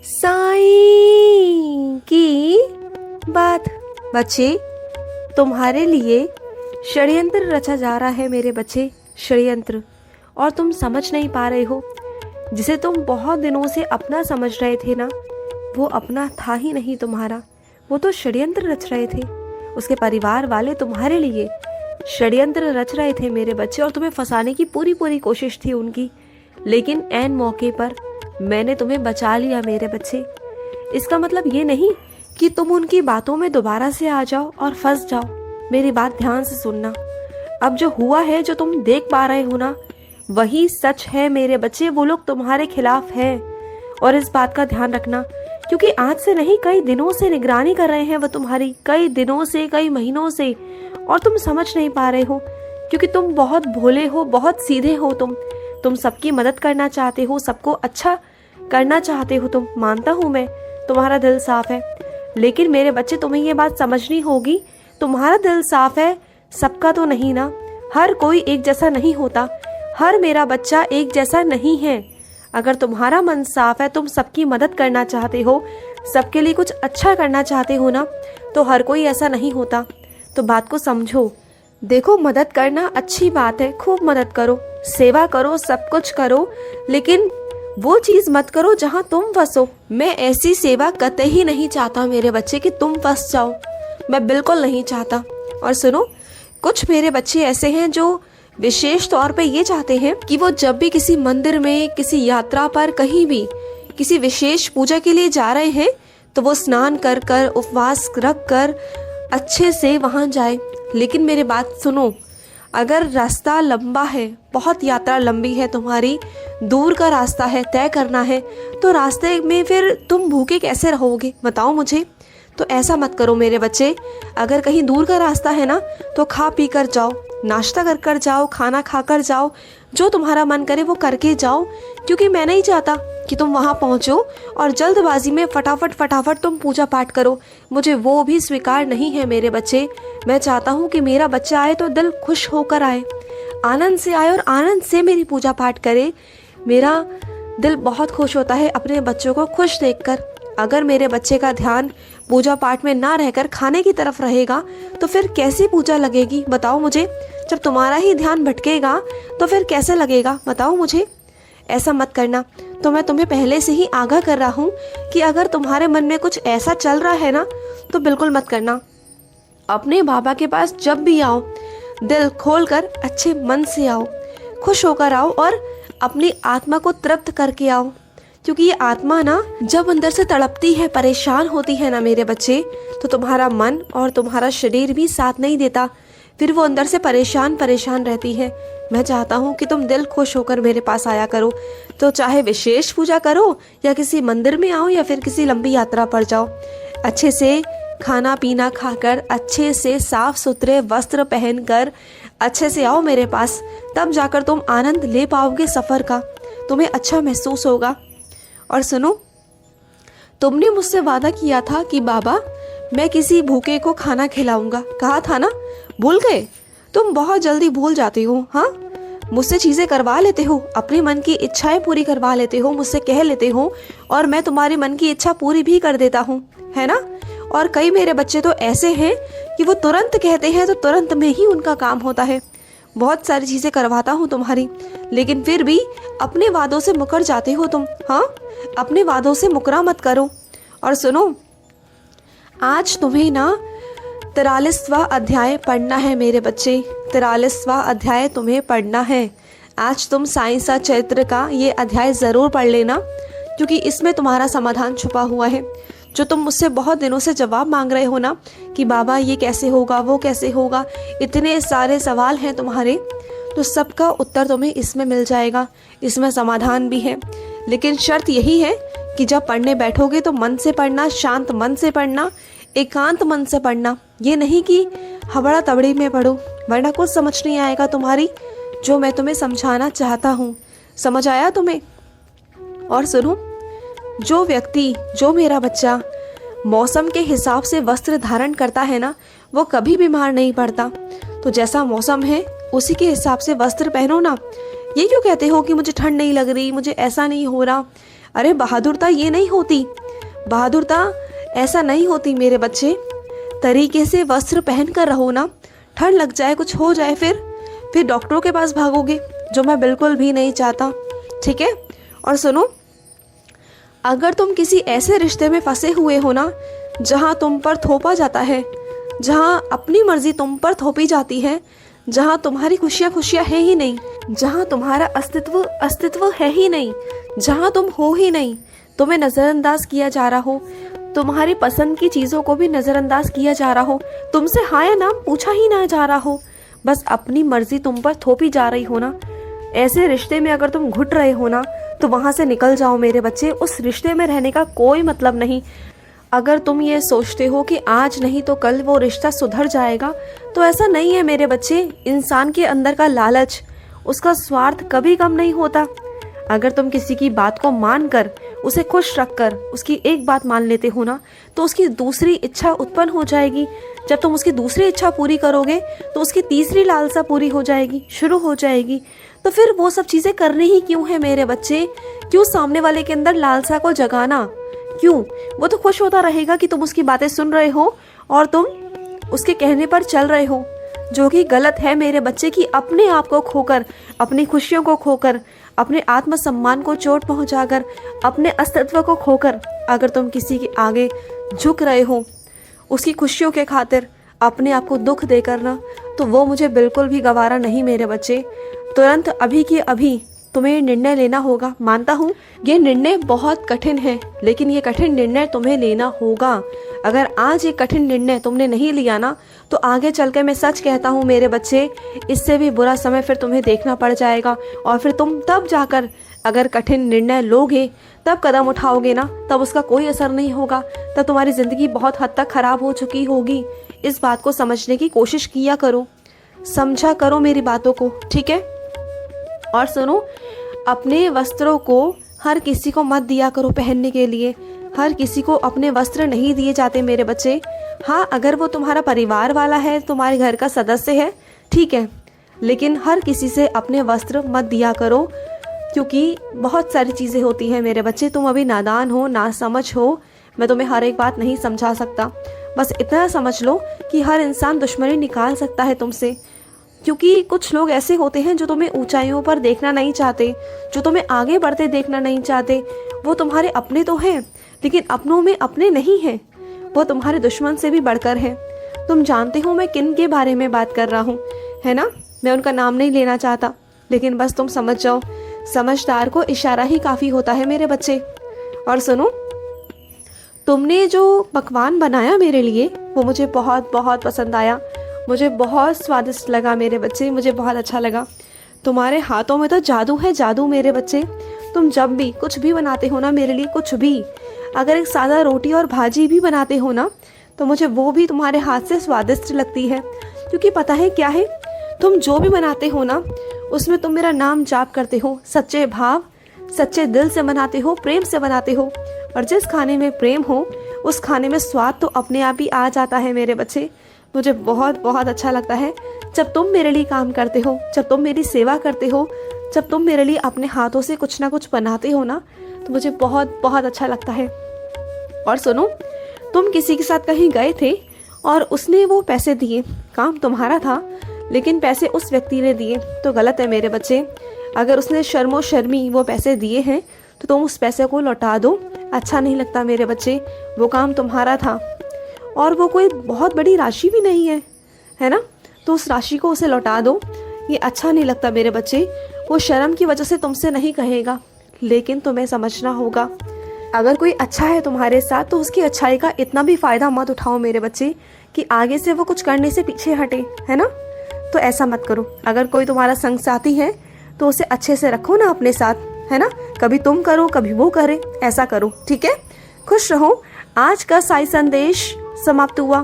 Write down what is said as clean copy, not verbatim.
साईं की बात। बच्चे, तुम्हारे लिए षड्यंत्र रचा जा रहा है मेरे बच्चे, षड्यंत्र। और तुम समझ नहीं पा रहे हो। जिसे तुम बहुत दिनों से अपना समझ रहे थे ना, वो अपना था ही नहीं तुम्हारा, वो तो षड्यंत्र रच रहे थे। उसके परिवार वाले तुम्हारे लिए षड्यंत्र रच रहे थे मेरे बच्चे, और तुम्हें फंसाने की पूरी पूरी कोशिश थी उनकी। लेकिन ऐन मौके पर मैंने तुम्हें बचा लिया मेरे बच्चे। इसका मतलब ये नहीं कि तुम उनकी बातों में दोबारा से आ जाओ और फंस जाओ। मेरी बात ध्यान से सुनना। अब जो हुआ है, जो तुम देख पा रहे हो ना, वही सच है मेरे बच्चे। वो लोग तुम्हारे खिलाफ हैं, और इस बात का ध्यान रखना, क्योंकि आज से नहीं, कई दिनों से निगरानी कर रहे हैं वो तुम्हारी, कई दिनों से, कई महीनों से। और तुम समझ नहीं पा रहे हो, क्योंकि तुम बहुत भोले हो, बहुत सीधे हो। तुम सबकी मदद करना चाहते हो, सबको अच्छा करना चाहते हो। तुम मानता हूँ मैं, तुम्हारा दिल साफ है। लेकिन मेरे बच्चे, तुम्हें ये बात समझनी होगी, तुम्हारा दिल साफ है, सबका तो नहीं ना। हर कोई एक जैसा नहीं होता, हर मेरा बच्चा एक जैसा नहीं है। अगर तुम्हारा मन साफ है, तुम सबकी मदद करना चाहते हो, सबके लिए कुछ अच्छा करना चाहते हो ना, तो हर कोई ऐसा नहीं होता। तो बात को समझो। देखो, मदद करना अच्छी बात है, खूब मदद करो, सेवा करो, सब कुछ करो, लेकिन वो चीज मत करो जहाँ तुम फंसो। मैं ऐसी सेवा कतई ही नहीं चाहता मेरे बच्चे कि तुम फंस जाओ, मैं बिल्कुल नहीं चाहता। और सुनो, कुछ मेरे बच्चे ऐसे हैं जो विशेष तौर पे ये चाहते हैं कि वो जब भी किसी मंदिर में, किसी यात्रा पर, कहीं भी किसी विशेष पूजा के लिए जा रहे हैं, तो वो स्नान कर कर, उपवास रख कर अच्छे से वहां जाए। लेकिन मेरी बात सुनो, अगर रास्ता लंबा है, बहुत यात्रा लंबी है तुम्हारी, दूर का रास्ता है, तय करना है, तो रास्ते में फिर तुम भूखे कैसे रहोगे, बताओ मुझे। तो ऐसा मत करो मेरे बच्चे। अगर कहीं दूर का रास्ता है ना, तो खा पी कर जाओ, नाश्ता कर कर जाओ, खाना खा कर जाओ, जो तुम्हारा मन करे वो करके जाओ। क्योंकि मैं नहीं चाहता कि तुम वहां पहुंचो और जल्दबाजी में फटाफट तुम पूजा पाठ करो। मुझे वो भी स्वीकार नहीं है मेरे बच्चे। मैं चाहता हूँ कि मेरा बच्चा आए तो दिल खुश होकर आए, आनंद से आए, और आनंद से मेरी पूजा पाठ करे। मेरा दिल बहुत खुश होता है अपने बच्चों को खुश देखकर। अगर मेरे बच्चे का ध्यान पूजा पाठ में ना रहकर खाने की तरफ रहेगा, तो फिर कैसी पूजा लगेगी, बताओ मुझे। जब तुम्हारा ही ध्यान भटकेगा, तो फिर कैसे लगेगा, बताओ मुझे। ऐसा मत करना। तो मैं तुम्हें पहले से ही आगाह कर रहा हूँ कि अगर तुम्हारे मन में कुछ ऐसा चल रहा है ना, तो बिल्कुल मत करना। अपने बाबा के पास जब भी आओ, दिल खोल कर अच्छे मन से आओ, खुश होकर आओ, और अपनी आत्मा को तृप्त करके आओ। क्योंकि ये आत्मा ना, जब अंदर से तड़पती है, परेशान होती है ना मेरे बच्चे, तो तुम्हारा मन और तुम्हारा शरीर भी साथ नहीं देता। फिर वो अंदर से परेशान रहती है। मैं चाहता हूँ कि तुम दिल खुश होकर मेरे पास आया करो। तो चाहे विशेष पूजा करो, या किसी मंदिर में आओ, या फिर किसी लंबी यात्रा पर जाओ, अच्छे से खाना पीना खाकर, अच्छे से साफ सुथरे वस्त्र पहनकर अच्छे से आओ मेरे पास। तब जाकर तुम आनंद ले पाओगे सफर का, तुम्हें अच्छा महसूस होगा। और सुनो, तुमने मुझसे वादा किया था कि बाबा, मैं किसी भूखे को खाना खिलाऊंगा, कहा था ना, भूल गए? तुम बहुत जल्दी भूल जाते हो। हाँ, मुझसे चीजें करवा लेते हो, अपने मन की इच्छाएं पूरी करवा लेते हो, मुझसे कह लेते हो, और मैं तुम्हारे मन की इच्छा पूरी भी कर देता हूँ, है ना। और कई मेरे बच्चे तो ऐसे हैं कि वो तुरंत कहते हैं तो तुरंत में ही उनका काम होता है। बहुत सारी चीजें करवाता हूँ तुम्हारी, लेकिन फिर भी अपने वादों से मुकर जाते हो तुम। हाँ, अपने वादों से मुकरा मत करो। और सुनो, आज तुम्हें ना 43वां अध्याय पढ़ना है मेरे बच्चे। 43वां अध्याय तुम्हें पढ़ना है। आज तुम साईं चरित्र का ये अध्याय जरूर पढ़ लेना, क्योंकि इसमें तुम्हारा समाधान छुपा हुआ है। जो तुम मुझसे बहुत दिनों से जवाब मांग रहे हो ना, कि बाबा ये कैसे होगा, वो कैसे होगा, इतने सारे सवाल हैं तुम्हारे, तो सबका उत्तर तुम्हें इसमें मिल जाएगा। इसमें समाधान भी है। लेकिन शर्त यही है कि जब पढ़ने बैठोगे तो मन से पढ़ना, शांत मन से पढ़ना, एकांत मन से पढ़ना। ये नहीं कि हबड़ा तबड़ी में पढ़ो, वरना कुछ समझ नहीं आएगा तुम्हारी, जो मैं तुम्हें समझाना चाहता हूँ। समझ आया तुम्हें? और सुनो, जो व्यक्ति, जो मेरा बच्चा मौसम के हिसाब से वस्त्र धारण करता है ना, वो कभी बीमार नहीं पड़ता। तो जैसा मौसम है उसी के हिसाब से वस्त्र पहनो ना। ये क्यों कहते हो कि मुझे ठंड नहीं लग रही, मुझे ऐसा नहीं हो रहा? अरे बहादुरता ये नहीं होती, बहादुरता ऐसा नहीं होती मेरे बच्चे। तरीके से वस्त्र पहन कर रहो ना, ठंड लग जाए, कुछ हो जाए, फिर डॉक्टरों के पास भागोगे, जो मैं बिल्कुल भी नहीं चाहता, ठीक है। और सुनो, अगर तुम किसी ऐसे रिश्ते में फंसे हुए हो ना जहाँ तुम पर थोपा जाता है, जहाँ अपनी मर्जी तुम पर थोपी जाती है, जहाँ तुम्हारी खुशियाँ है ही नहीं, जहाँ तुम्हारा अस्तित्व है ही नहीं, जहाँ तुम हो ही नहीं, तुम्हें नज़रअंदाज किया जा रहा हो, तुम्हारी पसंद की चीज़ों को भी नज़रअंदाज किया जा रहा हो, तुमसे हाँ या ना पूछा ही ना जा रहा हो, बस अपनी मर्जी तुम पर थोपी जा रही हो ना, ऐसे रिश्ते में अगर तुम घुट रहे हो ना तो वहाँ से निकल जाओ मेरे बच्चे। उस रिश्ते में रहने का कोई मतलब नहीं। अगर तुम ये सोचते हो कि आज नहीं तो कल वो रिश्ता सुधर जाएगा, तो ऐसा नहीं है मेरे बच्चे। इंसान के अंदर का लालच, उसका स्वार्थ कभी कम नहीं होता। अगर तुम किसी की बात को मानकर, उसे खुश रखकर उसकी एक बात मान लेते हो ना, तो उसकी दूसरी इच्छा उत्पन्न हो जाएगी। जब तुम उसकी दूसरी इच्छा पूरी करोगे तो उसकी तीसरी लालसा पूरी हो जाएगी, शुरू हो जाएगी। तो फिर वो सब चीज़ें करनी ही क्यों है मेरे बच्चे? क्यों सामने वाले के अंदर लालसा को जगाना? क्यों? वो तो खुश होता रहेगा कि तुम उसकी बातें सुन रहे हो और तुम उसके कहने पर चल रहे हो, जो कि गलत है मेरे बच्चे। कि अपने आप को खोकर, अपनी खुशियों को खोकर, अपने आत्मसम्मान को चोट पहुंचाकर, अपने अस्तित्व को खोकर अगर तुम किसी के आगे झुक रहे हो उसकी खुशियों के खातिर, अपने आप को दुख देकर ना, तो वो मुझे बिल्कुल भी गवारा नहीं मेरे बच्चे। तुरंत अभी के अभी तुम्हें निर्णय लेना होगा। मानता हूँ ये निर्णय बहुत कठिन है, लेकिन ये कठिन निर्णय तुम्हें लेना होगा। अगर आज ये कठिन निर्णय तुमने नहीं लिया ना, तो आगे चलकर मैं सच कहता हूँ मेरे बच्चे, इससे भी बुरा समय फिर तुम्हें देखना पड़ जाएगा। और फिर तुम तब जाकर अगर कठिन निर्णय लोगे, तब कदम उठाओगे ना, तब उसका कोई असर नहीं होगा। तब तुम्हारी ज़िंदगी बहुत हद तक ख़राब हो चुकी होगी। इस बात को समझने की कोशिश किया करो, समझा करो मेरी बातों को, ठीक है। और सुनो, अपने वस्त्रों को हर किसी को मत दिया करो पहनने के लिए। हर किसी को अपने वस्त्र नहीं दिए जाते मेरे बच्चे। हाँ, अगर वो तुम्हारा परिवार वाला है, तुम्हारे घर का सदस्य है, ठीक है, लेकिन हर किसी से अपने वस्त्र मत दिया करो, क्योंकि बहुत सारी चीज़ें होती हैं मेरे बच्चे। तुम अभी नादान हो, नासमझ हो, मैं तुम्हें हर एक बात नहीं समझा सकता। बस इतना समझ लो कि हर इंसान दुश्मनी निकाल सकता है तुमसे, क्योंकि कुछ लोग ऐसे होते हैं जो तुम्हें ऊंचाइयों पर देखना नहीं चाहते, जो तुम्हें आगे बढ़ते देखना नहीं चाहते। वो तुम्हारे अपने तो हैं, लेकिन अपनों में अपने नहीं हैं। वो तुम्हारे दुश्मन से भी बढ़कर हैं। तुम जानते हो मैं किन के बारे में बात कर रहा हूँ, है ना। मैं उनका नाम नहीं लेना चाहता, लेकिन बस तुम समझ जाओ, समझदार को इशारा ही काफ़ी होता है मेरे बच्चे। और सुनो, तुमने जो पकवान बनाया मेरे लिए, वो मुझे बहुत बहुत पसंद आया। मुझे बहुत स्वादिष्ट लगा मेरे बच्चे, मुझे बहुत अच्छा लगा। तुम्हारे हाथों में तो जादू है, जादू मेरे बच्चे। तुम जब भी कुछ भी बनाते हो ना मेरे लिए, कुछ भी, अगर एक सादा रोटी और भाजी भी बनाते हो ना, तो मुझे वो भी तुम्हारे हाथ से स्वादिष्ट लगती है। क्योंकि पता है क्या है, तुम जो भी बनाते हो ना, उसमें तुम मेरा नाम जाप करते हो, सच्चे भाव, सच्चे दिल से बनाते हो, प्रेम से बनाते हो। और जिस खाने में प्रेम हो, उस खाने में स्वाद तो अपने आप ही आ जाता है मेरे बच्चे। मुझे बहुत बहुत अच्छा लगता है जब तुम मेरे लिए काम करते हो, जब तुम मेरी सेवा करते हो, जब तुम मेरे लिए अपने हाथों से कुछ ना कुछ बनाते हो ना, तो मुझे बहुत बहुत अच्छा लगता है। और सुनो, तुम किसी के साथ कहीं गए थे और उसने वो पैसे दिए, काम तुम्हारा था, लेकिन पैसे उस व्यक्ति ने दिए, तो गलत है मेरे बच्चे। अगर उसने शर्मो शर्मी वो पैसे दिए हैं, तो तुम उस पैसे को लौटा दो। अच्छा नहीं लगता मेरे बच्चे, वो काम तुम्हारा था और वो कोई बहुत बड़ी राशि भी नहीं है, है ना, तो उस राशि को उसे लौटा दो। ये अच्छा नहीं लगता मेरे बच्चे। वो शर्म की वजह से तुमसे नहीं कहेगा, लेकिन तुम्हें समझना होगा, अगर कोई अच्छा है तुम्हारे साथ, तो उसकी अच्छाई का इतना भी फ़ायदा मत उठाओ मेरे बच्चे कि आगे से वो कुछ करने से पीछे हटे, है ना। तो ऐसा मत करो। अगर कोई तुम्हारा संग साथी है तो उसे अच्छे से रखो ना अपने साथ, है ना। कभी तुम करो, कभी वो करे, ऐसा करो, ठीक है। खुश रहो। आज का साई संदेश समाप्त हुआ।